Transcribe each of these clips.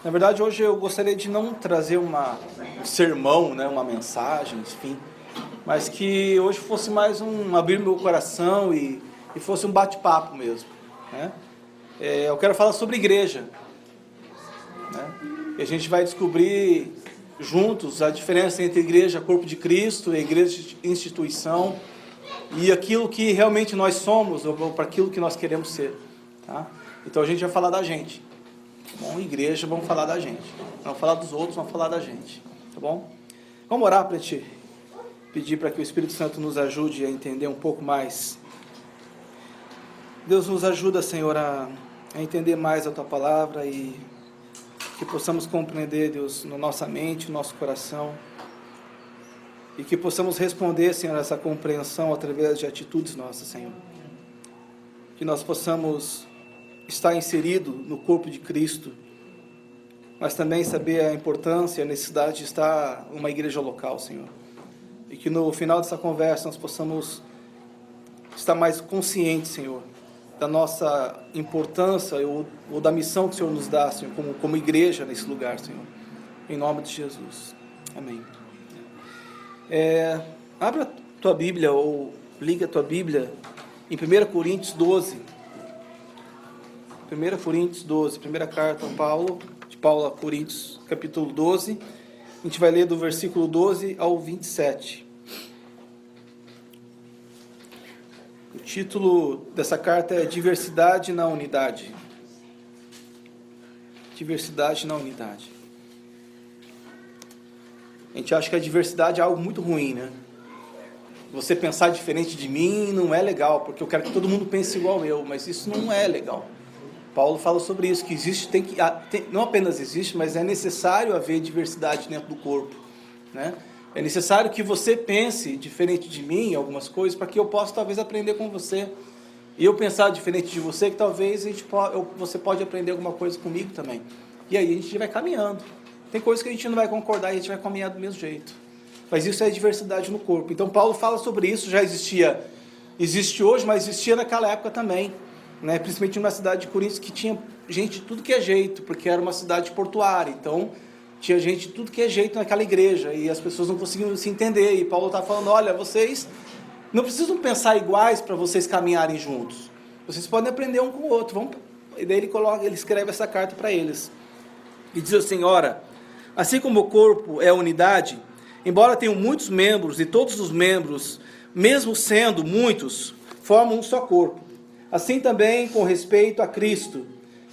Na verdade, hoje eu gostaria de não trazer um sermão, né, uma mensagem, enfim, mas que hoje fosse mais abrir meu coração e fosse um bate-papo mesmo, né? Eu quero falar sobre igreja, né? E a gente vai descobrir juntos a diferença entre igreja, corpo de Cristo, e igreja, instituição, e aquilo que realmente nós somos, ou para aquilo que nós queremos ser, tá? Então a gente vai falar da gente. Bom, igreja, vamos falar da gente. Vamos falar dos outros, vamos falar da gente. Tá bom? Vamos orar para te pedir para que o Espírito Santo nos ajude a entender um pouco mais. Deus nos ajuda, Senhor, a entender mais a Tua Palavra e que possamos compreender, Deus, na nossa mente, no nosso coração. E que possamos responder, Senhor, a essa compreensão através de atitudes nossas, Senhor. Que nós possamos estar inserido no corpo de Cristo, mas também saber a importância e a necessidade de estar uma igreja local, Senhor. E que no final dessa conversa nós possamos estar mais conscientes, Senhor, da nossa importância ou da missão que o Senhor nos dá, Senhor, como igreja nesse lugar, Senhor. Em nome de Jesus. Amém. Abra a tua Bíblia ou liga a tua Bíblia em 1 Coríntios 12. 1 Coríntios 12, primeira carta de Paulo a Coríntios, capítulo 12. A gente vai ler do versículo 12 ao 27. O título dessa carta é Diversidade na Unidade. Diversidade na unidade. A gente acha que a diversidade é algo muito ruim, né? Você pensar diferente de mim não é legal, porque eu quero que todo mundo pense igual eu, mas isso não é legal. Paulo fala sobre isso, que existe, não apenas existe, mas é necessário haver diversidade dentro do corpo, né? É necessário que você pense diferente de mim em algumas coisas, para que eu possa talvez aprender com você. E eu pensar diferente de você, que talvez você pode aprender alguma coisa comigo também. E aí a gente vai caminhando. Tem coisas que a gente não vai concordar e a gente vai caminhar do mesmo jeito. Mas isso é diversidade no corpo. Então Paulo fala sobre isso, já existe hoje, mas existia naquela época também. Né, principalmente numa cidade de Coríntios que tinha gente de tudo que é jeito, porque era uma cidade portuária, então tinha gente de tudo que é jeito naquela igreja, e as pessoas não conseguiam se entender, e Paulo está falando, olha, vocês não precisam pensar iguais para vocês caminharem juntos, vocês podem aprender um com o outro. E daí ele escreve essa carta para eles, e diz assim, ora, assim como o corpo é a unidade, embora tenham muitos membros, e todos os membros, mesmo sendo muitos, formam um só corpo. Assim também com respeito a Cristo,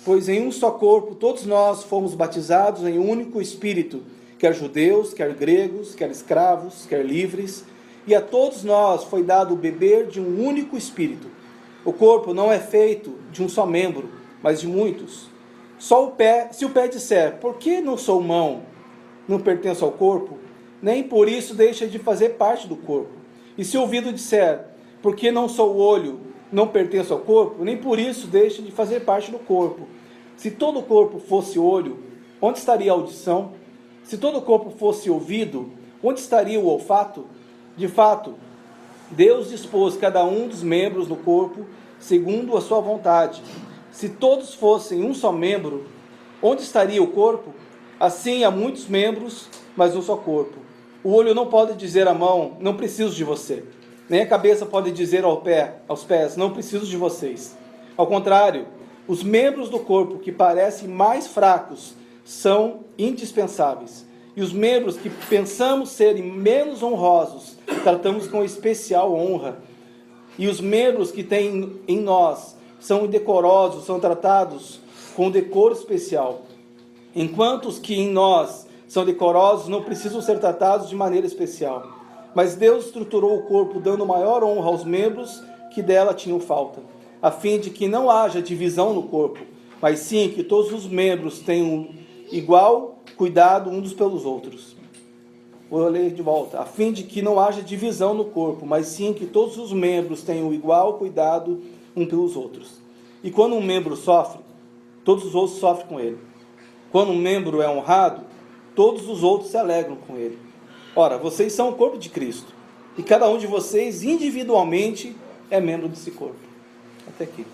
pois em um só corpo todos nós fomos batizados em um único Espírito, quer judeus, quer gregos, quer escravos, quer livres, e a todos nós foi dado beber de um único Espírito. O corpo não é feito de um só membro, mas de muitos. Só o pé, se o pé disser, por que não sou mão, não pertenço ao corpo, nem por isso deixa de fazer parte do corpo. E se o ouvido disser, por que não sou olho, não pertence ao corpo, nem por isso deixa de fazer parte do corpo. Se todo o corpo fosse olho, onde estaria a audição? Se todo o corpo fosse ouvido, onde estaria o olfato? De fato, Deus dispôs cada um dos membros do corpo segundo a sua vontade. Se todos fossem um só membro, onde estaria o corpo? Assim há muitos membros, mas um só corpo. O olho não pode dizer à mão, não preciso de você. Nem a cabeça pode dizer aos pés, não preciso de vocês. Ao contrário, os membros do corpo que parecem mais fracos são indispensáveis. E os membros que pensamos serem menos honrosos, tratamos com especial honra. E os membros que têm em nós são indecorosos, são tratados com decoro especial. Enquanto os que em nós são decorosos não precisam ser tratados de maneira especial. Mas Deus estruturou o corpo dando maior honra aos membros que dela tinham falta, a fim de que não haja divisão no corpo, mas sim que todos os membros tenham igual cuidado uns pelos outros. Vou ler de volta. A fim de que não haja divisão no corpo, mas sim que todos os membros tenham igual cuidado uns pelos outros. E quando um membro sofre, todos os outros sofrem com ele. Quando um membro é honrado, todos os outros se alegram com ele. Ora, vocês são o corpo de Cristo, e cada um de vocês individualmente é membro desse corpo. Até aqui.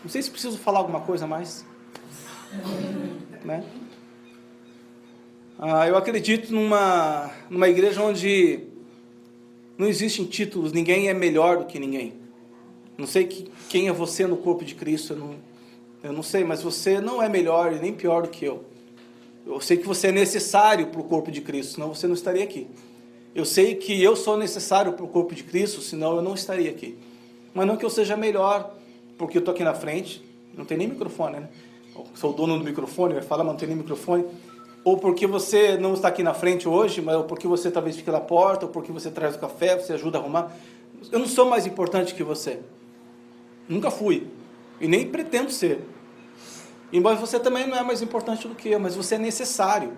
Não sei se preciso falar alguma coisa a mais. Né? Eu acredito numa igreja onde não existem títulos, ninguém é melhor do que ninguém. Não sei quem é você no corpo de Cristo, eu não sei, mas você não é melhor e nem pior do que eu. Eu sei que você é necessário para o corpo de Cristo, senão você não estaria aqui. Eu sei que eu sou necessário para o corpo de Cristo, senão eu não estaria aqui. Mas não que eu seja melhor, porque eu estou aqui na frente, não tem nem microfone, né? Eu sou o dono do microfone, vai falar, mas não tem nem microfone. Ou porque você não está aqui na frente hoje, mas porque você talvez fique na porta, ou porque você traz o café, você ajuda a arrumar. Eu não sou mais importante que você. Nunca fui. E nem pretendo ser. Embora você também não é mais importante do que eu, mas você é necessário.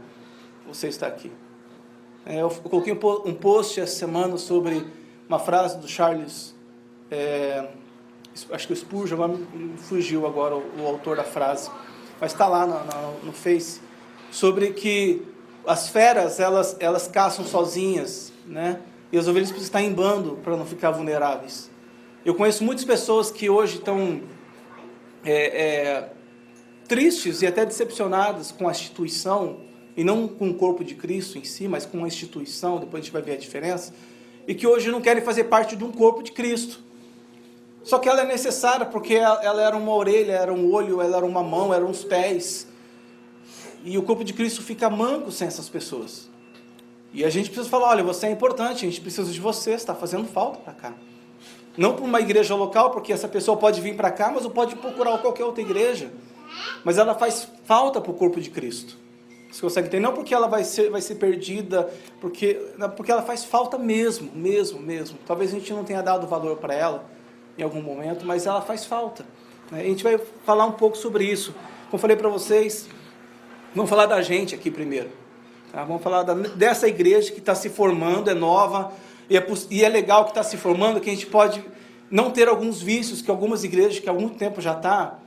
Você está aqui. Eu coloquei um post essa semana sobre uma frase do Charles, acho que o Spurgeon, agora me fugiu agora o autor da frase, mas está lá no Face, sobre que as feras, elas caçam sozinhas, né? E as ovelhas precisam estar em bando para não ficar vulneráveis. Eu conheço muitas pessoas que hoje estão tristes e até decepcionadas com a instituição, e não com o corpo de Cristo em si, mas com a instituição, depois a gente vai ver a diferença, e que hoje não querem fazer parte de um corpo de Cristo. Só que ela é necessária porque ela era uma orelha, era um olho, ela era uma mão, eram os pés. E o corpo de Cristo fica manco sem essas pessoas. E a gente precisa falar, olha, você é importante, a gente precisa de você, está fazendo falta para cá. Não para uma igreja local, porque essa pessoa pode vir para cá, mas ou pode procurar qualquer outra igreja. Mas ela faz falta para o corpo de Cristo. Você consegue entender? Não porque ela vai ser perdida, porque ela faz falta mesmo. Talvez a gente não tenha dado valor para ela em algum momento, mas ela faz falta. Né? A gente vai falar um pouco sobre isso. Como eu falei para vocês, vamos falar da gente aqui primeiro. Tá? Vamos falar dessa igreja que está se formando, é nova, e é legal que está se formando, que a gente pode não ter alguns vícios que algumas igrejas que há algum tempo já está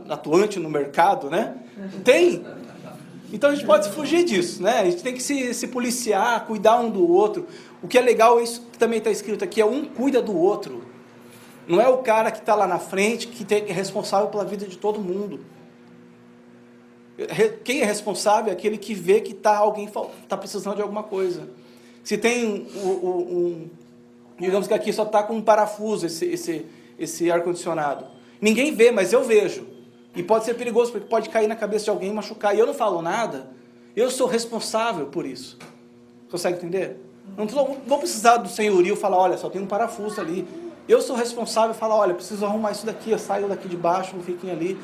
atuante no mercado, né? Tem. Então a gente pode fugir disso, né? A gente tem que se policiar, cuidar um do outro. O que é legal, isso que também está escrito aqui, é um cuida do outro. Não é o cara que está lá na frente que é responsável pela vida de todo mundo. Quem é responsável é aquele que vê que alguém está precisando de alguma coisa. Se tem digamos que aqui só está com um parafuso esse ar-condicionado. Ninguém vê, mas eu vejo. E pode ser perigoso, porque pode cair na cabeça de alguém e machucar. E eu não falo nada. Eu sou responsável por isso. Consegue entender? Não vou precisar do senhorio falar, olha, só tem um parafuso ali. Eu sou responsável e falar, olha, preciso arrumar isso daqui, eu saio daqui de baixo, não fiquem ali.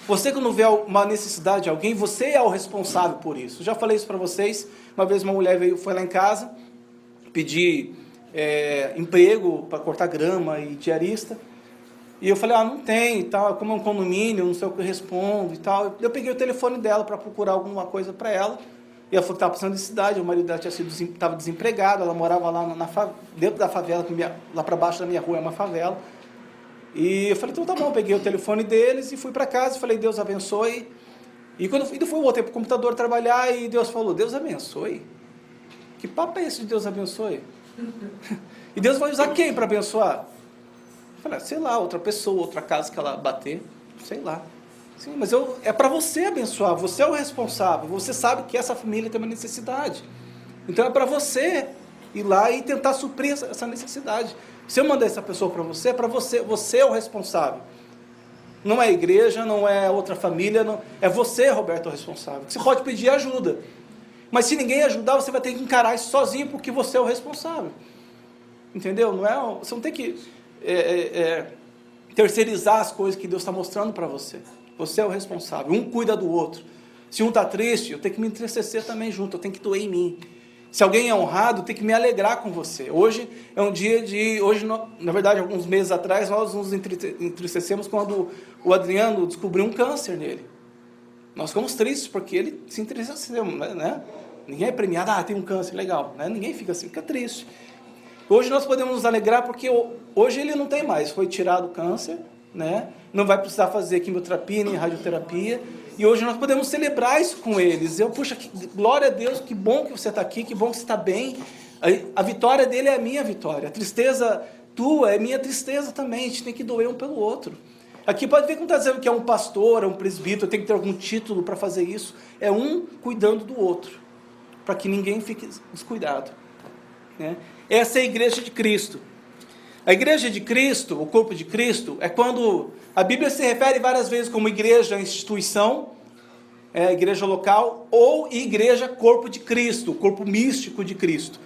Você quando vê uma necessidade de alguém, você é o responsável por isso. Eu já falei isso para vocês. Uma vez uma mulher foi lá em casa, pedir emprego para cortar grama e diarista. E eu falei, não tem, e tal, como é um condomínio, não sei o que eu respondo e tal. Eu peguei o telefone dela para procurar alguma coisa para ela. E ela falou que estava precisando de cidade, o marido dela estava desempregado, ela morava lá dentro da favela, lá para baixo da minha rua é uma favela. E eu falei, então tá bom, eu peguei o telefone deles e fui para casa e falei, Deus abençoe. E quando eu voltei para o computador trabalhar e Deus falou, Deus abençoe? Que papo é esse de Deus abençoe? E Deus vai usar quem para abençoar? Eu falei, sei lá, outra pessoa, outra casa que ela bater, sei lá. Sim, mas é para você abençoar, você é o responsável, você sabe que essa família tem uma necessidade. Então é para você ir lá e tentar suprir essa necessidade. Se eu mandar essa pessoa para você, é para você, você é o responsável. Não é a igreja, não é outra família, não, é você, Roberto, o responsável. Você pode pedir ajuda, mas se ninguém ajudar, você vai ter que encarar isso sozinho, porque você é o responsável. Entendeu? Você não tem que terceirizar as coisas que Deus está mostrando para você. Você é o responsável. Um cuida do outro. Se um está triste, eu tenho que me entristecer também junto. Eu tenho que doer em mim. Se alguém é honrado, eu tenho que me alegrar com você. Hoje é um dia na verdade, alguns meses atrás, nós nos entristecemos quando o Adriano descobriu um câncer nele. Nós ficamos tristes porque ele se entristeceu, né? Ninguém é premiado, tem um câncer, legal. Né? Ninguém fica assim, fica triste. Hoje nós podemos nos alegrar porque hoje ele não tem mais, foi tirado o câncer, né? Não vai precisar fazer quimioterapia nem radioterapia, e hoje nós podemos celebrar isso com eles. Puxa, glória a Deus, que bom que você está aqui, que bom que você está bem. A vitória dele é a minha vitória, a tristeza tua é minha tristeza também, a gente tem que doer um pelo outro. Aqui pode ver que não está dizendo que é um pastor, é um presbítero, tem que ter algum título para fazer isso. É um cuidando do outro, para que ninguém fique descuidado. Né? Essa é a igreja de Cristo. A igreja de Cristo, o corpo de Cristo, é quando a Bíblia se refere várias vezes como igreja, instituição, igreja local, ou igreja corpo de Cristo, o corpo místico de Cristo.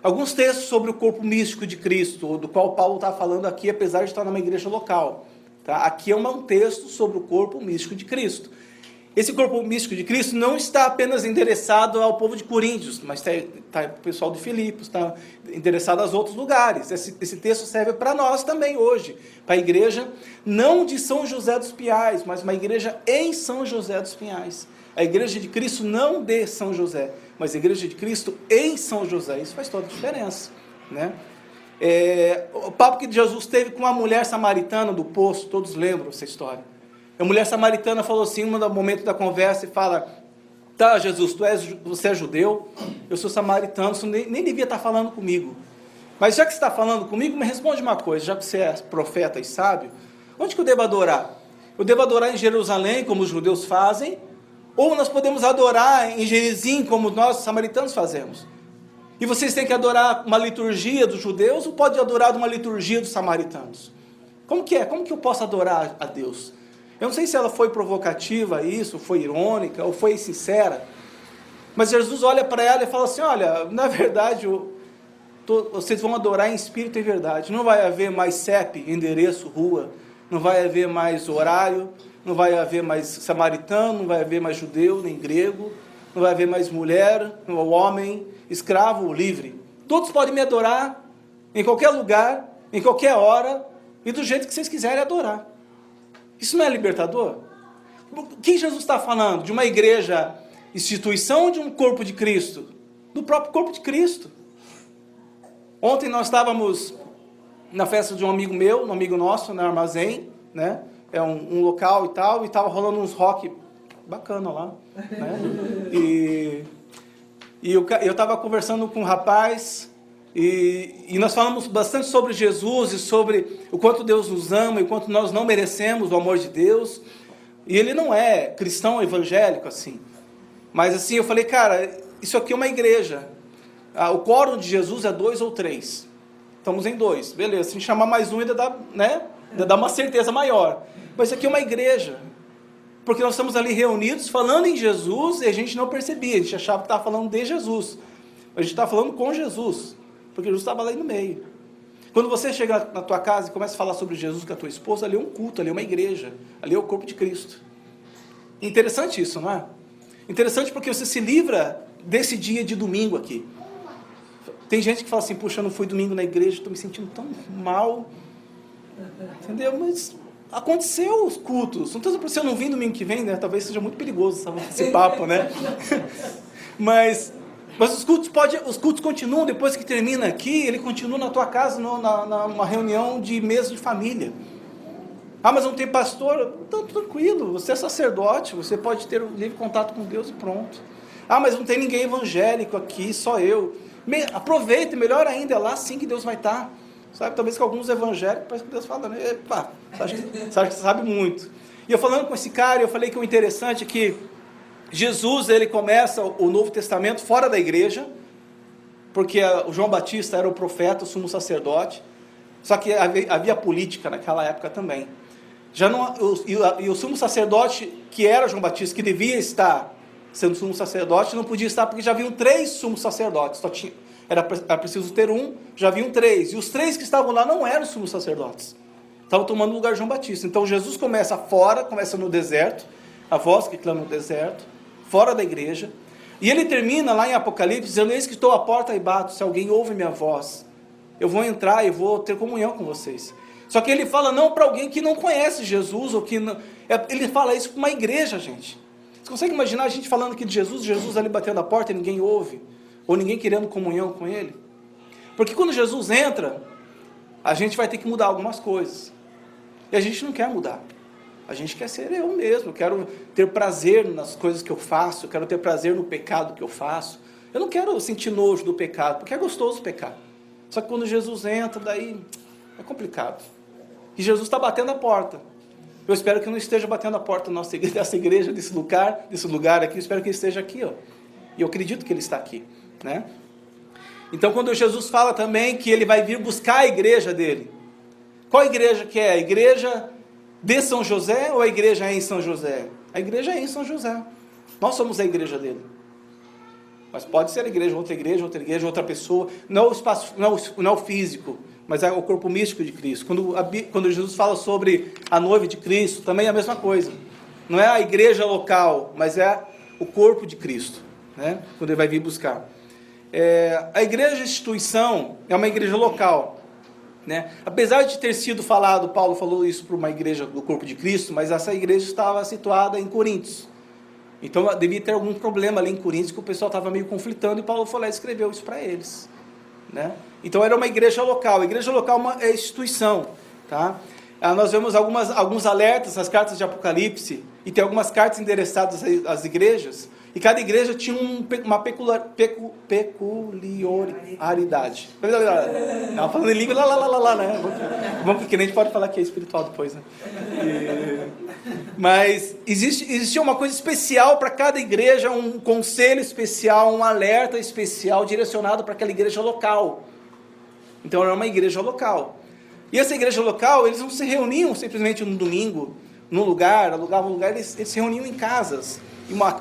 Alguns textos sobre o corpo místico de Cristo, do qual Paulo está falando aqui, apesar de estar numa igreja local. Tá? Aqui é um texto sobre o corpo místico de Cristo. Esse corpo místico de Cristo não está apenas endereçado ao povo de Coríntios, mas está o pessoal de Filipos, está endereçado aos outros lugares. Esse texto serve para nós também hoje, para a igreja, não de São José dos Pinhais, mas uma igreja em São José dos Pinhais. A igreja de Cristo não de São José, mas a igreja de Cristo em São José. Isso faz toda a diferença, né? O papo que Jesus teve com a mulher samaritana do poço, todos lembram essa história. A mulher samaritana falou assim, no momento da conversa, e fala: tá, Jesus, você é judeu, eu sou samaritano, você nem devia estar falando comigo. Mas já que você está falando comigo, me responde uma coisa, já que você é profeta e sábio, onde que eu devo adorar? Eu devo adorar em Jerusalém, como os judeus fazem, ou nós podemos adorar em Gerizim, como nós, samaritanos, fazemos? E vocês têm que adorar uma liturgia dos judeus, ou pode adorar uma liturgia dos samaritanos? Como que é? Como que eu posso adorar a Deus? Eu não sei se ela foi provocativa isso, foi irônica, ou foi sincera, mas Jesus olha para ela e fala assim: olha, na verdade, vocês vão adorar em espírito e verdade, não vai haver mais CEP, endereço, rua, não vai haver mais horário, não vai haver mais samaritano, não vai haver mais judeu, nem grego, não vai haver mais mulher, ou homem, escravo ou livre. Todos podem me adorar, em qualquer lugar, em qualquer hora, e do jeito que vocês quiserem adorar. Isso não é libertador? O que Jesus está falando? De uma igreja, instituição, ou de um corpo de Cristo? Do próprio corpo de Cristo. Ontem nós estávamos na festa de um amigo meu, um amigo nosso, no Armazém, né? É um local e tal, e estava rolando uns rock bacana lá, né? E eu estava conversando com um rapaz, e nós falamos bastante sobre Jesus, e sobre o quanto Deus nos ama, e o quanto nós não merecemos o amor de Deus, e ele não é cristão evangélico, assim, mas assim, eu falei: cara, isso aqui é uma igreja, o quórum de Jesus é 2 ou 3, estamos em 2, beleza, se chamar mais um ainda dá, né? Ainda dá uma certeza maior, mas isso aqui é uma igreja, porque nós estamos ali reunidos falando em Jesus, e a gente não percebia, a gente achava que estava falando de Jesus, mas a gente estava falando com Jesus, porque Jesus estava lá no meio. Quando você chega na tua casa e começa a falar sobre Jesus com a tua esposa, ali é um culto, ali é uma igreja, ali é o corpo de Cristo. Interessante isso, não é? Interessante porque você se livra desse dia de domingo aqui. Tem gente que fala assim: puxa, eu não fui domingo na igreja, estou me sentindo tão mal, entendeu? Mas aconteceu os cultos, não se eu não vim domingo que vem, né? Talvez seja muito perigoso esse papo, né? Mas os cultos continuam depois que termina aqui, ele continua na tua casa, numa reunião de mesa de família. Ah, mas não tem pastor? Então, tranquilo, você é sacerdote, você pode ter um livre contato com Deus e pronto. Ah, mas não tem ninguém evangélico aqui, só eu. Aproveita, melhor ainda, é lá sim que Deus vai estar. Sabe, talvez que alguns evangélicos, parece que Deus fala, né? Epa, acho que você sabe muito. E eu falando com esse cara, eu falei que o interessante é que Jesus, ele começa o Novo Testamento fora da igreja, porque o João Batista era o profeta, o sumo sacerdote, só que havia política naquela época também. E o sumo sacerdote, que era João Batista, que devia estar sendo sumo sacerdote, não podia estar porque já haviam 3 sumos sacerdotes, era preciso ter um, já haviam 3, e os 3 que estavam lá não eram sumos sacerdotes, estavam tomando o lugar de João Batista. Então Jesus começa fora, começa no deserto, a voz que clama no deserto, fora da igreja, e ele termina lá em Apocalipse dizendo: eis que estou à porta e bato, se alguém ouve minha voz, eu vou entrar e vou ter comunhão com vocês. Só que ele fala não para alguém que não conhece Jesus, ou que não, ele fala isso para uma igreja, gente. Você consegue imaginar a gente falando aqui de Jesus ali batendo a porta e ninguém ouve, ou ninguém querendo comunhão com ele? Porque quando Jesus entra, a gente vai ter que mudar algumas coisas, e a gente não quer mudar. A gente quer ser eu mesmo, eu quero ter prazer nas coisas que eu faço, eu quero ter prazer no pecado que eu faço. Eu não quero sentir nojo do pecado, porque é gostoso pecar. Só que quando Jesus entra, daí é complicado. E Jesus está batendo a porta. Eu espero que não esteja batendo a porta dessa igreja, desse lugar aqui. Eu espero que ele esteja aqui, ó. E eu acredito que ele está aqui, né? Então, quando Jesus fala também que ele vai vir buscar a igreja dele, qual igreja que é? A igreja de São José ou a igreja em São José? A igreja é em São José. Nós somos a igreja dele. Mas pode ser a igreja, outra pessoa. Não o espaço, não o físico, mas é o corpo místico de Cristo. Quando Jesus fala sobre a noiva de Cristo, também é a mesma coisa. Não é a igreja local, mas é o corpo de Cristo, né? Quando ele vai vir buscar. A igreja instituição é uma igreja local, né? Apesar de ter sido falado, Paulo falou isso para uma igreja do corpo de Cristo, mas essa igreja estava situada em Coríntios. Então devia ter algum problema ali em Coríntios, que o pessoal estava meio conflitando, e Paulo foi lá e escreveu isso para eles, né? Então era uma igreja local. A igreja local é uma instituição, tá? Nós vemos alguns alertas nas cartas de Apocalipse, e tem algumas cartas endereçadas às igrejas, e cada igreja tinha uma peculiaridade. Estava falando em língua, né? Vamos que a gente pode falar que é espiritual depois, né? Mas existia uma coisa especial para cada igreja, um conselho especial, um alerta especial direcionado para aquela igreja local. Então era uma igreja local. E essa igreja local, eles não se reuniam simplesmente no domingo, num lugar, alugavam um lugar, eles se reuniam em casas.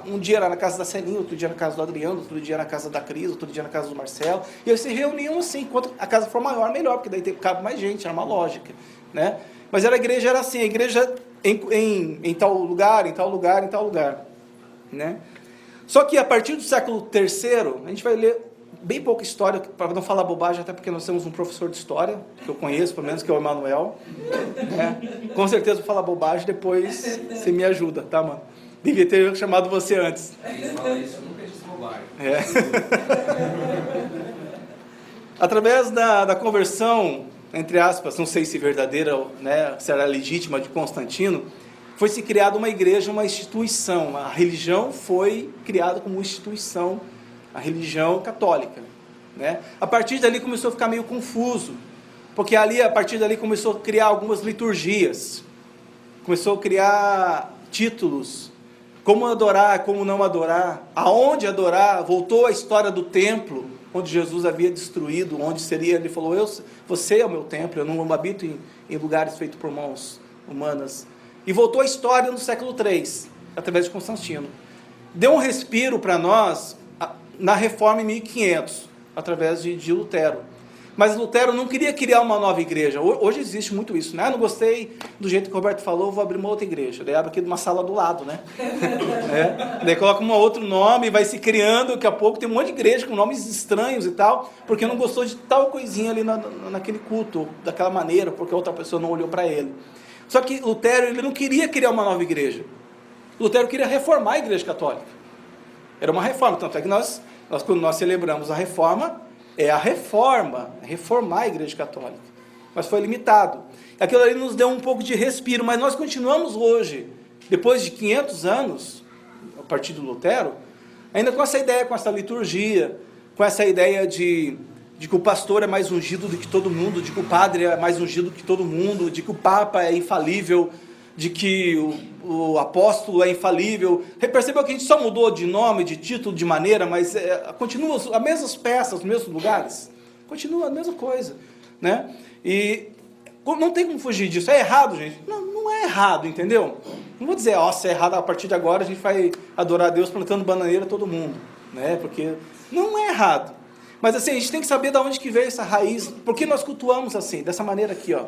Um dia era na casa da Celinha, outro dia na casa do Adriano, outro dia na casa da Cris, outro dia na casa do Marcelo. E eles se reuniam assim, quanto a casa for maior, melhor, porque daí cabe mais gente, era uma lógica, né? Mas a igreja era assim, a igreja em tal lugar, em tal lugar, em tal lugar, né? Só que a partir do século III, a gente vai ler bem pouca história, para não falar bobagem, até porque nós temos um professor de história, que eu conheço, pelo menos, que é o Emanuel, né? Com certeza vou falar bobagem, depois você me ajuda, tá, mano? Devia ter chamado você antes. Fala isso, eu nunca disse bobagem. Através da conversão, entre aspas, não sei se verdadeira, né, se era legítima, de Constantino, foi se criada uma igreja, uma instituição. A religião foi criada como instituição, a religião católica, né? A partir dali começou a ficar meio confuso, porque a partir dali começou a criar algumas liturgias, começou a criar títulos, como adorar, como não adorar, aonde adorar. Voltou a história do templo, onde Jesus havia destruído, onde seria, ele falou, você é o meu templo, eu não habito em lugares feitos por mãos humanas. E voltou a história no século III, através de Constantino. Deu um respiro para nós na Reforma em 1500, através de Lutero. Mas Lutero não queria criar uma nova igreja. Hoje existe muito isso, né? Não gostei do jeito que o Roberto falou, vou abrir uma outra igreja. Daí abre aqui de uma sala do lado, né? Daí coloca um outro nome, vai se criando, daqui a pouco tem um monte de igreja com nomes estranhos e tal, porque não gostou de tal coisinha ali naquele culto, daquela maneira, porque outra pessoa não olhou para ele. Só que Lutero, ele não queria criar uma nova igreja. Lutero queria reformar a igreja católica. Era uma reforma, tanto é que quando nós celebramos a reforma, é a reforma, reformar a igreja católica. Mas foi limitado. Aquilo ali nos deu um pouco de respiro, mas nós continuamos hoje, depois de 500 anos, a partir do Lutero, ainda com essa ideia, com essa liturgia, com essa ideia de que o pastor é mais ungido do que todo mundo, de que o padre é mais ungido do que todo mundo, de que o papa é infalível, de que o apóstolo é infalível. Percebeu que a gente só mudou de nome, de título, de maneira, mas continua as mesmas peças, os mesmos lugares, continua a mesma coisa, né? E não tem como fugir disso. É errado, gente? Não é errado, entendeu? Não vou dizer, se é errado, a partir de agora a gente vai adorar a Deus plantando bananeira todo mundo, né? Porque não é errado. Mas assim, a gente tem que saber de onde que veio essa raiz. Por que nós cultuamos assim, dessa maneira aqui, ó?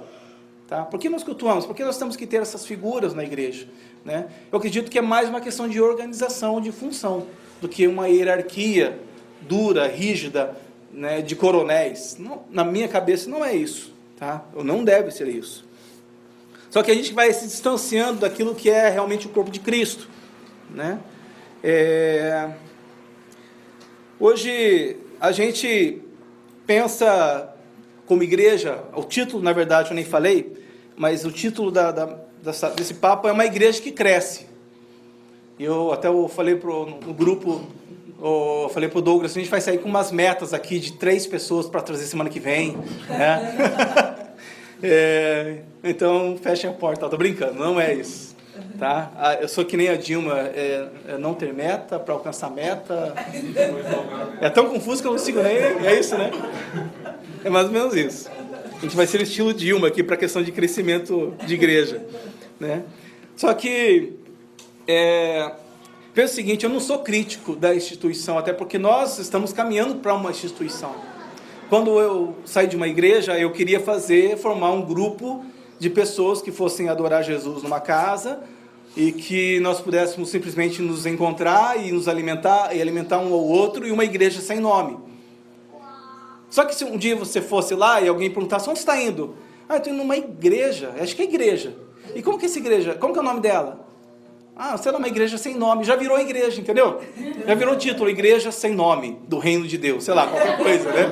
Tá? Por que nós cultuamos? Porque nós temos que ter essas figuras na igreja, né? Eu acredito que é mais uma questão de organização, de função, do que uma hierarquia dura, rígida, né, de coronéis. Não, na minha cabeça não é isso, tá? Ou não deve ser isso. Só que a gente vai se distanciando daquilo que é realmente o corpo de Cristo, né? Hoje a gente pensa como igreja, o título, na verdade, eu nem falei, mas o título desse papo é uma igreja que cresce. Eu falei no grupo, eu falei para o Douglas, a gente vai sair com umas metas aqui de 3 pessoas para trazer semana que vem, né? Então, fechem a porta. Tô brincando, não é isso. Tá? Eu sou que nem a Dilma, não ter meta para alcançar meta. É tão confuso que eu não consigo nem... É isso, né? É mais ou menos isso. A gente vai ser o estilo Dilma aqui para a questão de crescimento de igreja. Né? Só que... Pensa o seguinte, eu não sou crítico da instituição, até porque nós estamos caminhando para uma instituição. Quando eu saí de uma igreja, eu queria formar um grupo de pessoas que fossem adorar Jesus numa casa e que nós pudéssemos simplesmente nos encontrar e nos alimentar, e alimentar um ao outro, e uma igreja sem nome. Só que se um dia você fosse lá e alguém perguntasse, onde está indo? Eu estou indo numa igreja, acho que é igreja. E como que é essa igreja? Como que é o nome dela? Sei lá, uma igreja sem nome. Já virou igreja, entendeu? Já virou título, igreja sem nome, do reino de Deus. Sei lá, qualquer coisa, né?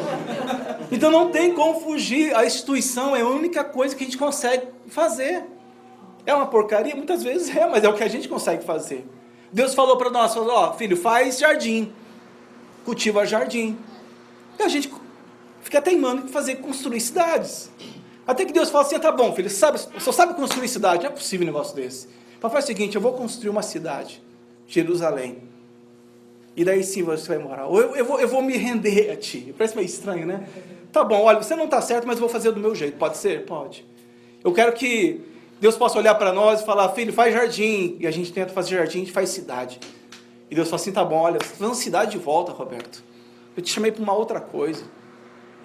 Então não tem como fugir. A instituição é a única coisa que a gente consegue fazer. É uma porcaria? Muitas vezes mas é o que a gente consegue fazer. Deus falou para nós, filho, faz jardim. Cultiva jardim. E a gente fica teimando em construir cidades. Até que Deus fala assim, tá bom, filho, só sabe construir cidade. Não é possível um negócio desse. Papai, é o seguinte, eu vou construir uma cidade, Jerusalém. E daí sim você vai morar. Ou eu vou me render a ti. Parece meio estranho, né? Tá bom, olha, você não está certo, mas eu vou fazer do meu jeito. Pode ser? Pode. Eu quero que Deus possa olhar para nós e falar, filho, faz jardim. E a gente tenta fazer jardim, a gente faz cidade. E Deus fala assim, tá bom, olha, você está fazendo cidade de volta, Roberto. Eu te chamei para uma outra coisa.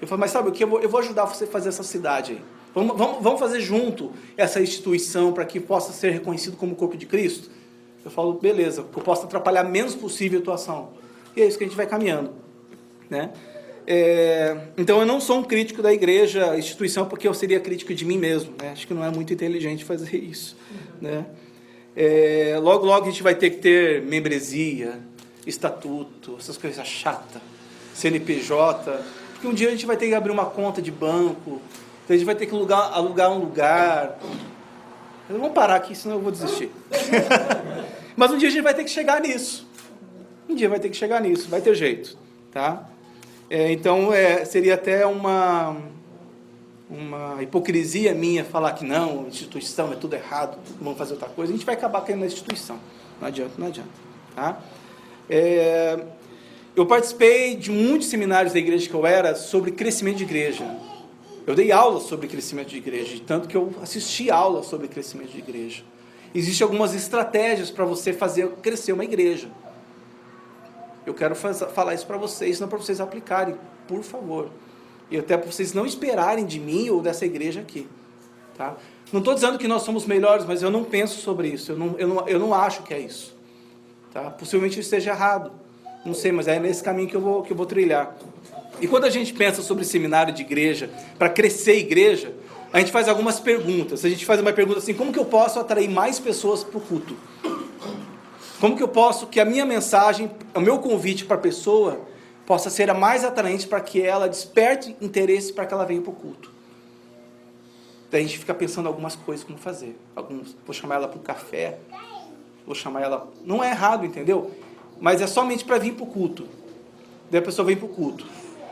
Eu falo, mas sabe o que? Eu vou ajudar você a fazer essa cidade aí. Vamos fazer junto essa instituição para que possa ser reconhecido como corpo de Cristo? Eu falo, beleza, que eu possa atrapalhar menos possível a tua ação. E é isso que a gente vai caminhando. Né? Então eu não sou um crítico da igreja, instituição, porque eu seria crítico de mim mesmo. Né? Acho que não é muito inteligente fazer isso. Né? Logo a gente vai ter que ter membresia, estatuto, essas coisas chatas, CNPJ, porque um dia a gente vai ter que abrir uma conta de banco, então a gente vai ter que alugar um lugar. Vamos parar aqui, senão eu vou desistir. Mas um dia a gente vai ter que chegar nisso. Vai ter jeito. Tá? Então seria até uma hipocrisia minha falar que não, instituição é tudo errado, vamos fazer outra coisa. A gente vai acabar caindo na instituição. Não adianta. Tá? Eu participei de muitos seminários da igreja que eu era sobre crescimento de igreja. Eu dei aula sobre crescimento de igreja, tanto que eu assisti aula sobre crescimento de igreja. Existem algumas estratégias para você fazer crescer uma igreja. Eu quero falar isso para vocês, não para vocês aplicarem, por favor. E até para vocês não esperarem de mim ou dessa igreja aqui. Tá? Não estou dizendo que nós somos melhores, mas eu não penso sobre isso. Eu não acho que é isso. Tá? Possivelmente eu esteja errado. Não sei, mas é nesse caminho que eu vou trilhar. E quando a gente pensa sobre seminário de igreja, para crescer a igreja, a gente faz algumas perguntas. A gente faz uma pergunta assim, como que eu posso atrair mais pessoas para o culto? Como que eu posso, que a minha mensagem, o meu convite para a pessoa, possa ser a mais atraente para que ela desperte interesse para que ela venha para o culto? Daí a gente fica pensando algumas coisas como fazer. Vou chamar ela para um café, vou chamar ela... Não é errado, entendeu? Mas é somente para vir para o culto. Daí a pessoa vem para o culto.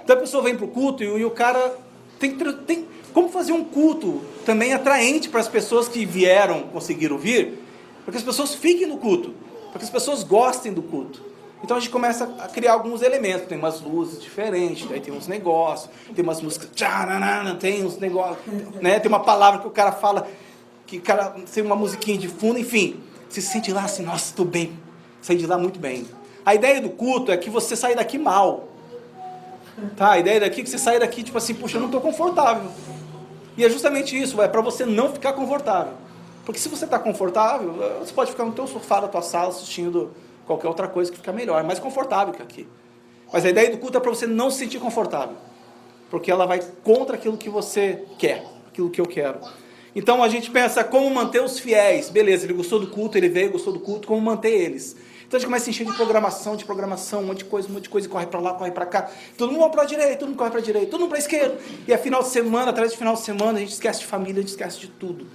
Então a pessoa vem para o culto e o cara tem como fazer um culto também atraente para as pessoas que conseguiram vir, para que as pessoas fiquem no culto, para que as pessoas gostem do culto. Então a gente começa a criar alguns elementos, tem umas luzes diferentes, daí tem uns negócios, tem umas músicas, tem uns negócios, né? Tem uma palavra que o cara fala, que o cara tem uma musiquinha de fundo, enfim, você se sente lá assim, nossa, estou bem, saí de lá muito bem. A ideia do culto é que você saia daqui mal. Tá? A ideia daqui é que você saia daqui tipo assim, puxa, eu não estou confortável. E é justamente isso, é para você não ficar confortável. Porque se você está confortável, você pode ficar no teu sofá da tua sala assistindo qualquer outra coisa que fica melhor, é mais confortável que aqui. Mas a ideia do culto é para você não se sentir confortável. Porque ela vai contra aquilo que você quer, aquilo que eu quero. Então a gente pensa como manter os fiéis. Beleza, ele gostou do culto, ele veio, gostou do culto, como manter eles? Então a gente começa a encher de programação, um monte de coisa, e corre para lá, corre para cá. Todo mundo vai para a direita, todo mundo corre para a direita, todo mundo para a esquerda. E a final de semana, atrás de final de semana, a gente esquece de família, a gente esquece de tudo.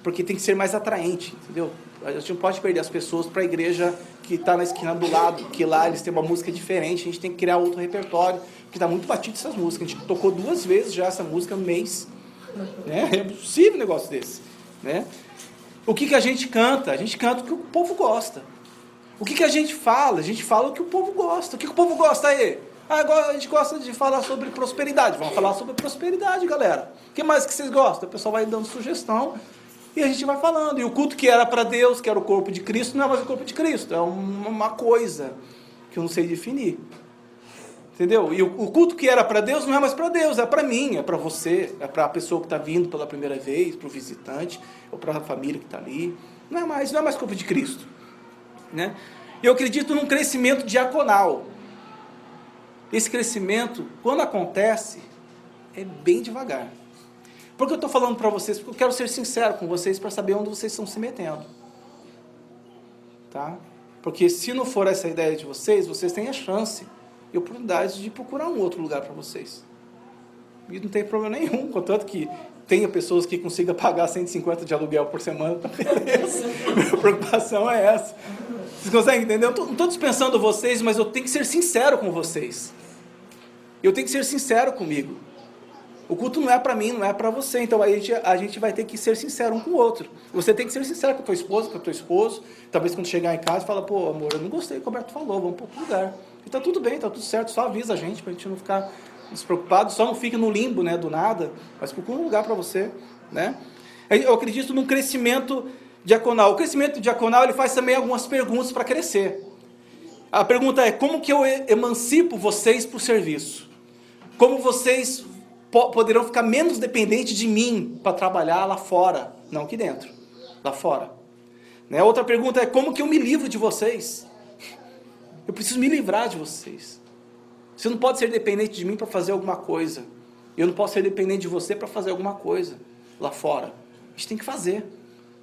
Porque tem que ser mais atraente, entendeu? A gente não pode perder as pessoas para a igreja que está na esquina do lado, que lá eles têm uma música diferente, a gente tem que criar outro repertório, porque está muito batido essas músicas. A gente tocou 2 vezes já essa música no mês. Né? É possível um negócio desse. Né? O que a gente canta? A gente canta o que o povo gosta. O que a gente fala? A gente fala o que o povo gosta. O que o povo gosta aí? Agora a gente gosta de falar sobre prosperidade. Vamos falar sobre prosperidade, galera. O que mais que vocês gostam? O pessoal vai dando sugestão e a gente vai falando. E o culto que era para Deus, que era o corpo de Cristo, não é mais o corpo de Cristo. É uma coisa que eu não sei definir. Entendeu? E o culto que era para Deus não é mais para Deus, é para mim, é para você, é para a pessoa que está vindo pela primeira vez, para o visitante, ou para a família que está ali. Não é mais corpo de Cristo. Né? Eu acredito num crescimento diaconal. Esse crescimento, quando acontece, é bem devagar. Por que eu estou falando para vocês? Porque eu quero ser sincero com vocês para saber onde vocês estão se metendo. Tá? Porque se não for essa ideia de vocês, vocês têm a chance e oportunidade de procurar um outro lugar para vocês. E não tem problema nenhum, contanto que tenha pessoas que consigam pagar 150 de aluguel por semana, tá beleza. Minha preocupação é essa. Vocês conseguem entender? Eu não estou dispensando vocês, mas eu tenho que ser sincero com vocês. Eu tenho que ser sincero comigo. O culto não é para mim, não é para você. Então a gente vai ter que ser sincero um com o outro. Você tem que ser sincero com a tua esposa, com o teu esposo. Talvez quando chegar em casa, fala, pô, amor, eu não gostei do que o Roberto falou, vamos para outro lugar. E tá tudo bem, tá tudo certo, só avisa a gente, para a gente não ficar despreocupado, só não fique no limbo, né, do nada, mas procura um lugar para você, né? Eu acredito num crescimento diaconal. O crescimento diaconal, ele faz também algumas perguntas para crescer. A pergunta é, como que eu emancipo vocês para o serviço? Como vocês poderão ficar menos dependentes de mim para trabalhar lá fora, não aqui dentro, lá fora. Né? Outra pergunta é, como que eu me livro de vocês? Eu preciso me livrar de vocês. Você não pode ser dependente de mim para fazer alguma coisa. Eu não posso ser dependente de você para fazer alguma coisa lá fora. A gente tem que fazer.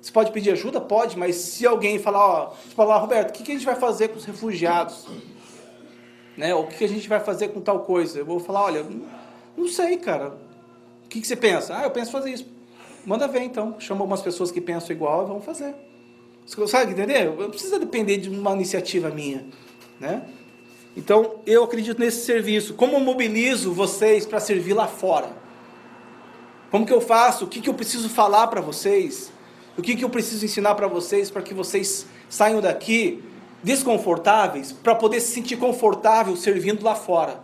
Você pode pedir ajuda? Pode, mas se alguém falar, Roberto, o que a gente vai fazer com os refugiados? Né? Ou o que a gente vai fazer com tal coisa? Eu vou falar, olha, não sei, cara. O que você pensa? Eu penso fazer isso. Manda ver, então. Chama algumas pessoas que pensam igual e vamos fazer. Você consegue entender? Eu não preciso depender de uma iniciativa minha. Né? Então, eu acredito nesse serviço. Como eu mobilizo vocês para servir lá fora? Como que eu faço? O que eu preciso falar para vocês? O que eu preciso ensinar para vocês para que vocês saiam daqui desconfortáveis para poder se sentir confortável servindo lá fora?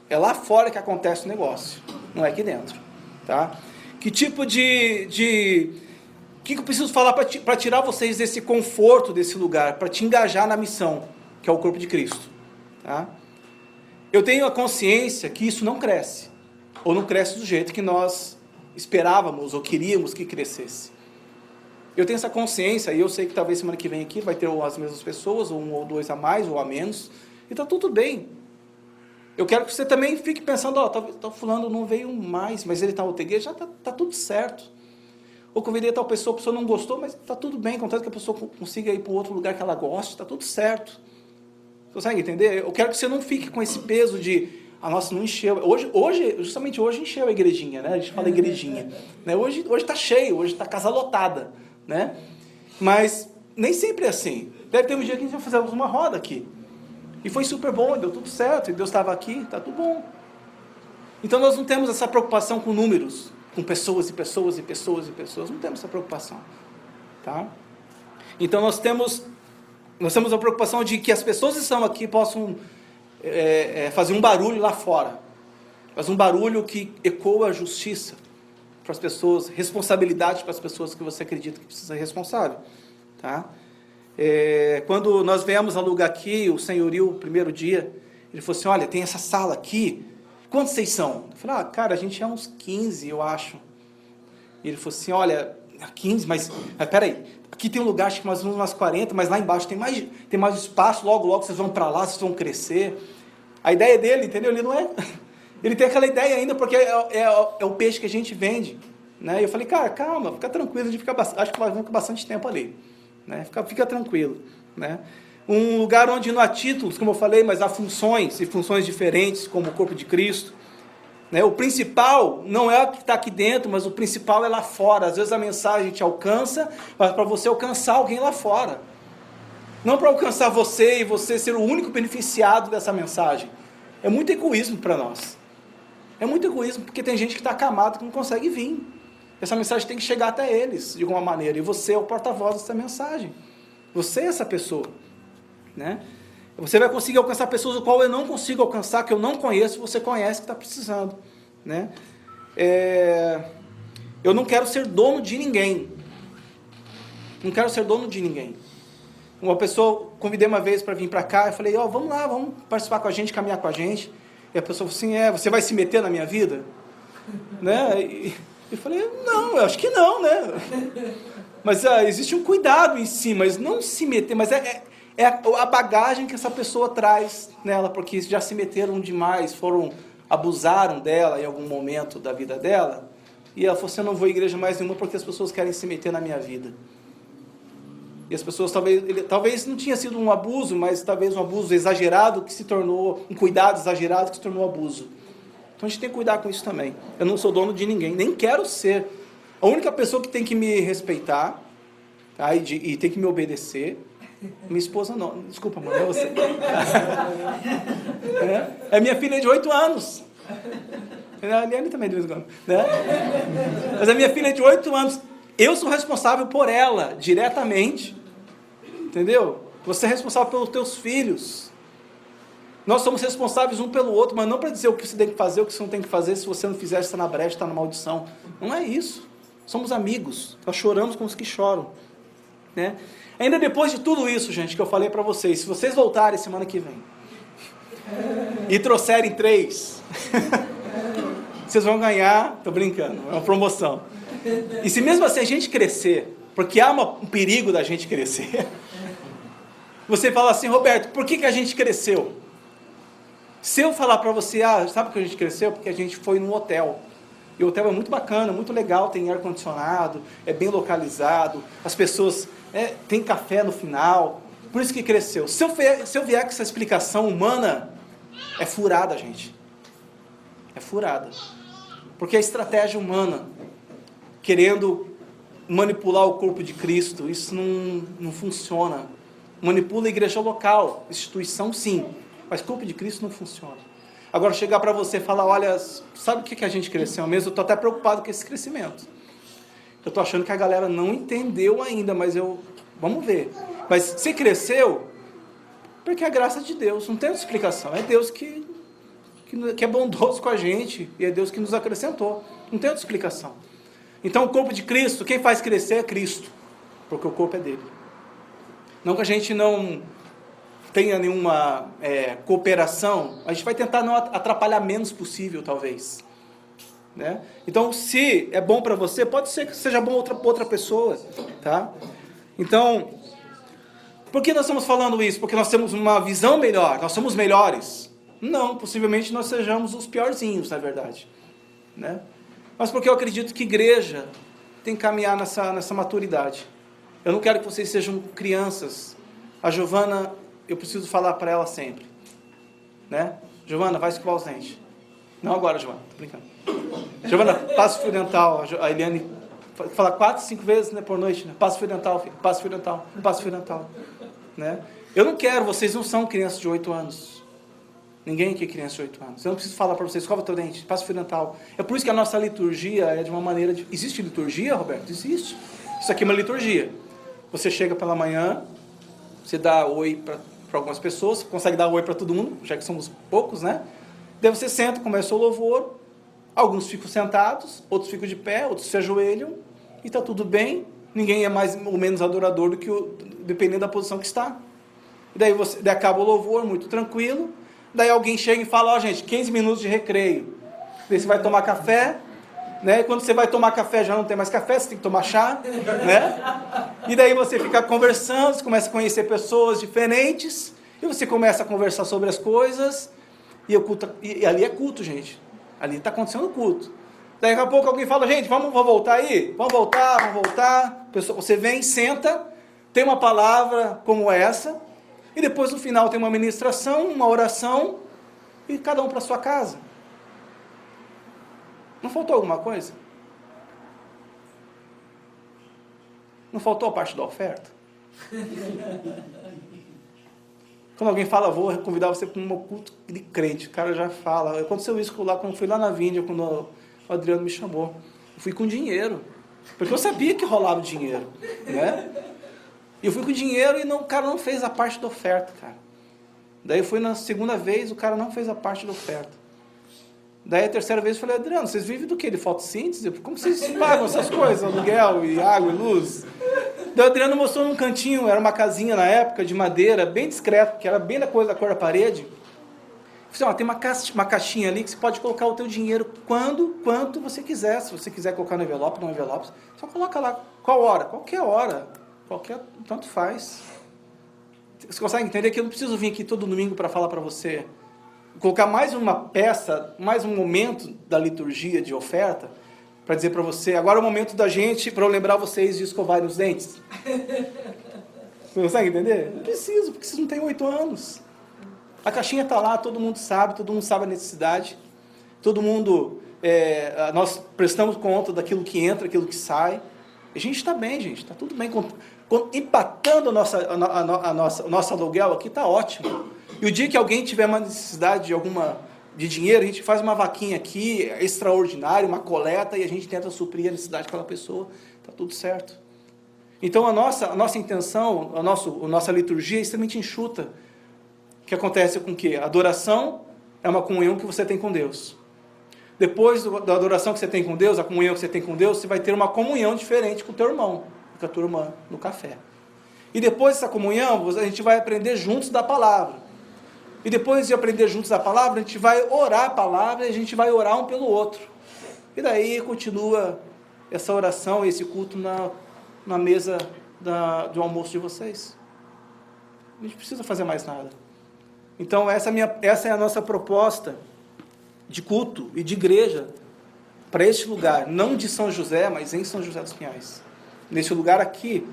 É lá fora que acontece o negócio, não é aqui dentro. Tá? Que tipo de o que eu preciso falar para tirar vocês desse conforto, desse lugar, para te engajar na missão, que é o corpo de Cristo? Tá? Eu tenho a consciência que isso não cresce, ou não cresce do jeito que nós esperávamos ou queríamos que crescesse. Eu tenho essa consciência, e eu sei que talvez semana que vem aqui vai ter as mesmas pessoas, ou um ou dois a mais ou a menos, e está tudo bem. Eu quero que você também fique pensando, talvez fulano não veio mais, mas ele está na outra igreja, já está tudo certo. Ou convidei tal pessoa, a pessoa não gostou, mas está tudo bem, contanto que a pessoa consiga ir para outro lugar que ela goste, está tudo certo. Você consegue entender? Eu quero que você não fique com esse peso de, nossa, não encheu. Justamente hoje encheu a igrejinha, né? A gente fala igrejinha. Né? Hoje está cheio, hoje está casa lotada. Né? Mas nem sempre é assim. Deve ter um dia que a gente vai fazer uma roda aqui. E foi super bom, deu tudo certo, e Deus estava aqui, está tudo bom. Então nós não temos essa preocupação com números, com pessoas e pessoas e pessoas e pessoas. Não temos essa preocupação. Tá? Então nós temos a preocupação de que as pessoas que estão aqui possam fazer um barulho lá fora. Mas um barulho que ecoa a justiça para as pessoas, responsabilidade para as pessoas que você acredita que precisa ser responsável. Tá? Quando nós viemos alugar aqui, o senhorio, o primeiro dia, ele falou assim, olha, tem essa sala aqui, quantos vocês são? Eu falei, cara, a gente é uns 15, eu acho. E ele falou assim, olha, 15, mas peraí, aqui tem um lugar, acho que mais umas 40, mas lá embaixo tem mais espaço, logo vocês vão para lá, vocês vão crescer. A ideia dele, entendeu? Ele não é... Ele tem aquela ideia ainda, porque é o peixe que a gente vende. Né? E eu falei, cara, calma, fica tranquilo, a gente acho que vai ficar bastante tempo ali. Né? Fica tranquilo. Né? Um lugar onde não há títulos, como eu falei, mas há funções, e funções diferentes, como o corpo de Cristo. Né? O principal não é o que está aqui dentro, mas o principal é lá fora. Às vezes a mensagem te alcança, mas para você alcançar alguém lá fora. Não para alcançar você e você ser o único beneficiado dessa mensagem. É muito egoísmo para nós. É muito egoísmo, porque tem gente que está acamado que não consegue vir. Essa mensagem tem que chegar até eles, de alguma maneira. E você é o porta-voz dessa mensagem. Você é essa pessoa, né? Você vai conseguir alcançar pessoas o qual eu não consigo alcançar, que eu não conheço, você conhece que está precisando, né? Eu não quero ser dono de ninguém. Não quero ser dono de ninguém. Uma pessoa, convidei uma vez para vir para cá, eu falei, vamos lá, vamos participar com a gente, caminhar com a gente. E a pessoa falou assim, você vai se meter na minha vida? Né? E eu falei, não, eu acho que não, né? Mas existe um cuidado em si, mas não se meter, mas é a bagagem que essa pessoa traz nela, porque já se meteram demais, abusaram dela em algum momento da vida dela, e ela falou assim, eu não vou à igreja mais nenhuma porque as pessoas querem se meter na minha vida. E as pessoas, talvez não tinha sido um abuso, mas talvez um abuso exagerado que se tornou, um cuidado exagerado que se tornou abuso. Então a gente tem que cuidar com isso também. Eu não sou dono de ninguém, nem quero ser. A única pessoa que tem que me respeitar, tá? E tem que me obedecer, minha esposa não. Desculpa, amor, é você. É minha filha de 8 anos. A Eliane também de vez em quando, né? Mas a minha filha de 8 anos, eu sou responsável por ela, diretamente. Entendeu? Você é responsável pelos teus filhos. Nós somos responsáveis um pelo outro, mas não para dizer o que você tem que fazer, o que você não tem que fazer, se você não fizer, está na brecha, está na maldição. Não é isso. Somos amigos. Nós choramos com os que choram. Né? Ainda depois de tudo isso, gente, que eu falei para vocês, se vocês voltarem semana que vem e trouxerem 3, vocês vão ganhar, tô brincando, é uma promoção. E se mesmo assim a gente crescer, porque há um perigo da gente crescer, você fala assim, Roberto, por que a gente cresceu? Se eu falar para você, sabe por que a gente cresceu? Porque a gente foi num hotel. E o hotel é muito bacana, muito legal, tem ar-condicionado, é bem localizado, as pessoas, tem café no final, por isso que cresceu. Se eu vier com essa explicação humana, é furada, gente. É furada. Porque a estratégia humana, querendo manipular o corpo de Cristo, isso não funciona. Manipula a igreja local, instituição sim, mas corpo de Cristo não funciona. Agora chegar para você e falar, olha, sabe o que a gente cresceu mesmo? Eu estou até preocupado com esse crescimento. Eu estou achando que a galera não entendeu ainda, mas vamos ver. Mas se cresceu, porque é a graça de Deus, não tem outra explicação. É Deus que é bondoso com a gente, e é Deus que nos acrescentou. Não tem outra explicação. Então o corpo de Cristo, quem faz crescer é Cristo, porque o corpo é dele. Não que a gente não tenha nenhuma cooperação, a gente vai tentar não atrapalhar menos possível, talvez. Né? Então, se é bom para você, pode ser que seja bom para outra pessoa. Tá? Então, por que nós estamos falando isso? Porque nós temos uma visão melhor, nós somos melhores? Não, possivelmente nós sejamos os piorzinhos, na verdade. Né? Mas porque eu acredito que igreja tem que caminhar nessa maturidade. Eu não quero que vocês sejam crianças. A Giovana, eu preciso falar para ela sempre. Né? Giovana, vai escovar os dentes. Não agora, Giovana, tô brincando. Giovana, passa o fio dental. A Eliane fala 4, 5 vezes, né, por noite. Né? Passa o fio dental, filho. Passa o fio dental. Passa o fio dental. Né? Eu não quero, vocês não são crianças de 8 anos. Ninguém aqui é criança de 8 anos. Eu não preciso falar para vocês, escova teu dente, passa o fio dental. É por isso que a nossa liturgia é de uma maneira... Existe liturgia, Roberto? Existe. Isso aqui é uma liturgia. Você chega pela manhã, você dá oi para algumas pessoas, consegue dar oi para todo mundo, já que somos poucos, né? Daí você senta, começa o louvor, alguns ficam sentados, outros ficam de pé, outros se ajoelham, e está tudo bem, ninguém é mais ou menos adorador do que dependendo da posição que está. E daí acaba o louvor, muito tranquilo, daí alguém chega e fala, gente, 15 minutos de recreio. Daí você vai tomar café, né? Quando você vai tomar café já não tem mais café, você tem que tomar chá, né? E daí você fica conversando, você começa a conhecer pessoas diferentes, e você começa a conversar sobre as coisas, e ali é culto, gente. Ali está acontecendo culto. Daí daqui a pouco alguém fala, gente, vamos voltar aí? Vamos voltar. Você vem, senta, tem uma palavra como essa, e depois no final tem uma ministração, uma oração, e cada um para sua casa. Não faltou alguma coisa? Não faltou a parte da oferta? Quando alguém fala, vou convidar você para um culto de crente, o cara já fala. Aconteceu isso lá, quando fui lá na Víndia, quando o Adriano me chamou. Eu fui com dinheiro. Porque eu sabia que rolava o dinheiro, né? E eu fui com o dinheiro e o cara não fez a parte da oferta, cara. Daí eu fui na segunda vez, o cara não fez a parte da oferta. Daí a terceira vez eu falei, Adriano, vocês vivem do quê? De fotossíntese? Como vocês pagam essas coisas? Aluguel e água e luz? Daí o Adriano mostrou num cantinho, era uma casinha na época, de madeira, bem discreto, que era bem da cor da parede. Eu falei, tem uma caixinha ali que você pode colocar o teu dinheiro quanto você quiser. Se você quiser colocar no envelope, só coloca lá. Qual hora? Qualquer hora. Tanto faz. Você consegue entender que eu não preciso vir aqui todo domingo para falar para você, colocar mais uma peça, mais um momento da liturgia de oferta, para dizer para você, agora é o momento da gente, para eu lembrar vocês de escovarem os dentes. Você consegue entender? Não preciso, porque vocês não têm 8 anos. A caixinha está lá, todo mundo sabe a necessidade, todo mundo, nós prestamos conta daquilo que entra, daquilo que sai. A gente está bem, gente, está tudo bem. Empatando o nosso aluguel aqui, está ótimo. E o dia que alguém tiver uma necessidade de dinheiro, a gente faz uma vaquinha aqui, extraordinária, uma coleta, e a gente tenta suprir a necessidade daquela pessoa. Está tudo certo. Então a nossa intenção, a nossa liturgia é extremamente enxuta. O que acontece com o quê? A adoração é uma comunhão que você tem com Deus. Depois da adoração que você tem com Deus, a comunhão que você tem com Deus, você vai ter uma comunhão diferente com o teu irmão, com a tua irmã, no café. E depois dessa comunhão, a gente vai aprender juntos da palavra. E depois de aprender juntos da palavra, a gente vai orar a palavra e a gente vai orar um pelo outro. E daí continua essa oração, esse culto na mesa do almoço de vocês. A gente não precisa fazer mais nada. Então essa é a nossa proposta de culto e de igreja para este lugar, não de São José, mas em São José dos Pinhais. Nesse lugar aqui,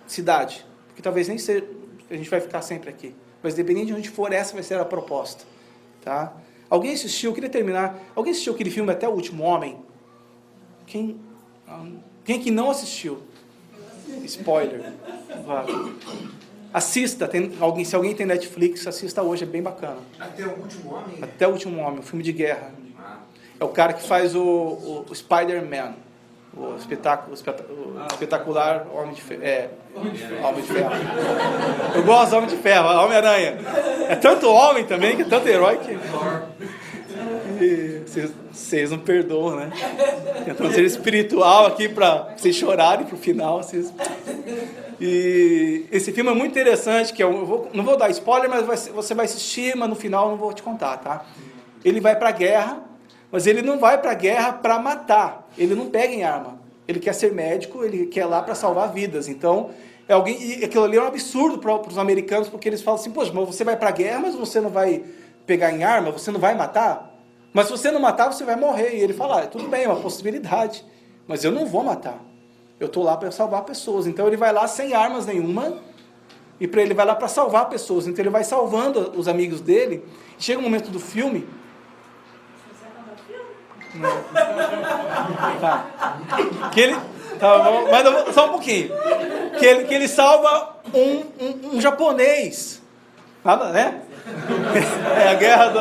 cidade, porque talvez nem seja, a gente vai ficar sempre aqui, mas dependendo de onde for, essa vai ser a proposta, tá? Alguém assistiu, eu queria terminar, alguém assistiu aquele filme Até o Último Homem? Quem que não assistiu? Spoiler. Assista, se alguém tem Netflix, assista hoje, é bem bacana. Até o Último Homem? Até o Último Homem, um filme de guerra. É o cara que faz o Spider-Man, o espetacular Homem de Ferro. Homem de Ferro. Eu gosto do Homem de Ferro, Homem-Aranha. É tanto homem também, que é tanto herói que... Vocês não perdoam, né? Tentando ser espiritual aqui para vocês chorarem pro final. E esse filme é muito interessante, que não vou dar spoiler, mas você vai assistir, mas no final eu não vou te contar, tá? Ele vai para a guerra, mas ele não vai para a guerra para matar. Ele não pega em arma. Ele quer ser médico, ele quer lá para salvar vidas. Então, e aquilo ali é um absurdo para os americanos, porque eles falam assim, poxa, mas você vai para a guerra, mas você não vai pegar em arma, você não vai matar? Mas se você não matar, você vai morrer. E ele fala, tudo bem, é uma possibilidade, mas eu não vou matar. Eu estou lá para salvar pessoas. Então ele vai lá sem armas nenhuma, e ele vai lá para salvar pessoas. Então ele vai salvando os amigos dele. Chega um momento do filme... Não. Tá. Mas só um pouquinho. Que ele salva um japonês. Nada, né? É a guerra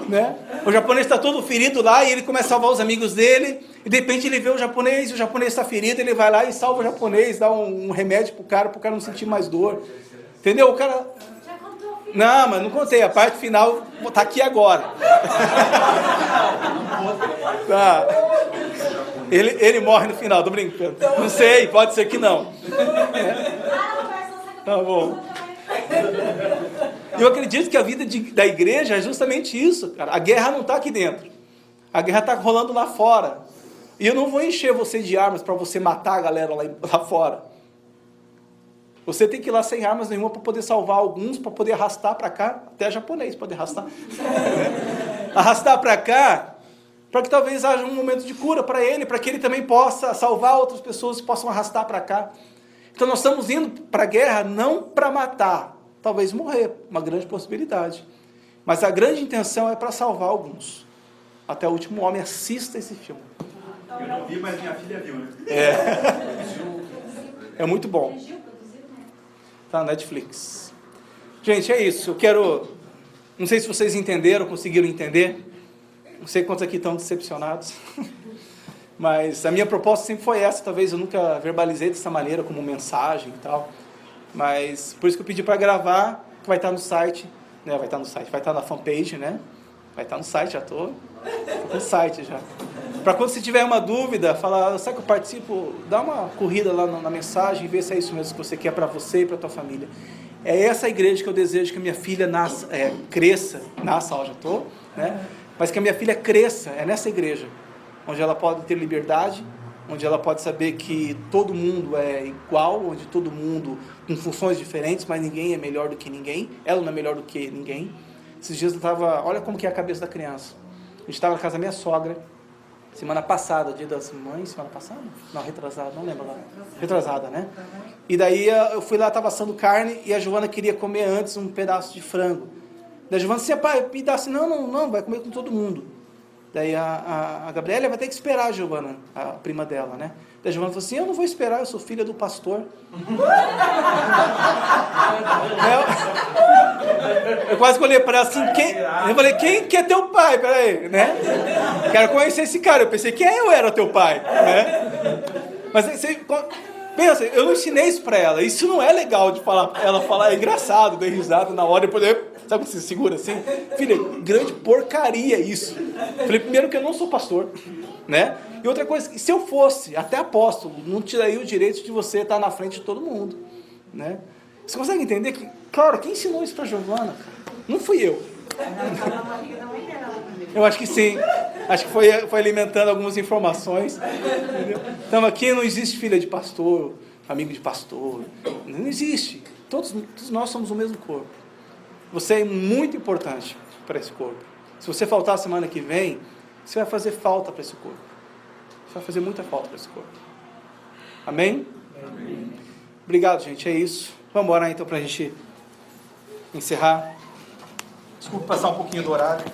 né? O japonês está todo ferido lá e ele começa a salvar os amigos dele, e de repente ele vê o japonês está ferido, ele vai lá e salva o japonês, dá um remédio pro cara não sentir mais dor. Entendeu? O cara... Não, mas não contei, a parte final tá aqui agora. Tá. Ele morre no final, tô brincando. Não sei, pode ser que não. Tá bom. Eu acredito que a vida da igreja é justamente isso, cara. A guerra não está aqui dentro. A guerra está rolando lá fora. E eu não vou encher você de armas para você matar a galera lá fora. Você tem que ir lá sem armas nenhuma para poder salvar alguns, para poder arrastar para cá, até japonês pode arrastar. Arrastar para cá, para que talvez haja um momento de cura para ele, para que ele também possa salvar outras pessoas que possam arrastar para cá. Então nós estamos indo para a guerra não para matar, talvez morrer, uma grande possibilidade. Mas a grande intenção é para salvar alguns. Até o Último Homem, assista esse filme. Eu não vi, mas minha filha viu, né? É muito bom. Tá na Netflix. Gente, é isso. Eu quero... Não sei se vocês entenderam, conseguiram entender. Não sei quantos aqui estão decepcionados. Mas a minha proposta sempre foi essa, talvez eu nunca verbalizei dessa maneira, como mensagem e tal. Mas por isso que eu pedi para gravar, que vai estar no site, né? Vai estar na fanpage, né? Vai estar no site, já tô no site já. Para quando você tiver uma dúvida, falar, sabe que eu participo, dá uma corrida lá na mensagem e vê se é isso mesmo que você quer para você e para tua família. É essa igreja que eu desejo que a minha filha cresça, ó, já estou, né? Mas que a minha filha cresça, é nessa igreja, onde ela pode ter liberdade, onde ela pode saber que todo mundo é igual, onde todo mundo com funções diferentes, mas ninguém é melhor do que ninguém, ela não é melhor do que ninguém. Esses dias eu estava, olha como que é a cabeça da criança. A gente estava na casa da minha sogra, semana passada, dia das mães, semana passada? Não, retrasada, não lembro lá. Retrasada, né? E daí eu fui lá, estava assando carne, e a Giovana queria comer antes um pedaço de frango. Daí a Giovana disse, pai, me dá assim, não, vai comer com todo mundo. Daí a Gabriela vai ter que esperar a Giovana, a prima dela, né? Daí a Giovana falou assim, eu não vou esperar, eu sou filha do pastor. Eu quase olhei para ela assim, eu falei, quem que é teu pai? Peraí, né? Quero conhecer esse cara. Eu pensei, quem eu era teu pai? Né? Mas você pensa, eu não ensinei isso para ela. Isso não é legal de falar. Ela falar, é engraçado, dei risada na hora e poder. Sabe quando você segura assim? Filha, grande porcaria isso. Falei, primeiro que eu não sou pastor, né? E outra coisa, se eu fosse até apóstolo, não tiraria o direito de você estar na frente de todo mundo, né? Você consegue entender que, claro, quem ensinou isso para Giovana? Não fui eu. Eu acho que sim. Acho que foi alimentando algumas informações. Então aqui não existe filha de pastor, amigo de pastor. Não existe. Todos nós somos o mesmo corpo. Você é muito importante para esse corpo. Se você faltar a semana que vem, você vai fazer falta para esse corpo. Você vai fazer muita falta para esse corpo. Amém? Amém. Obrigado, gente. É isso. Vamos orar então para a gente encerrar. Desculpa passar um pouquinho do horário.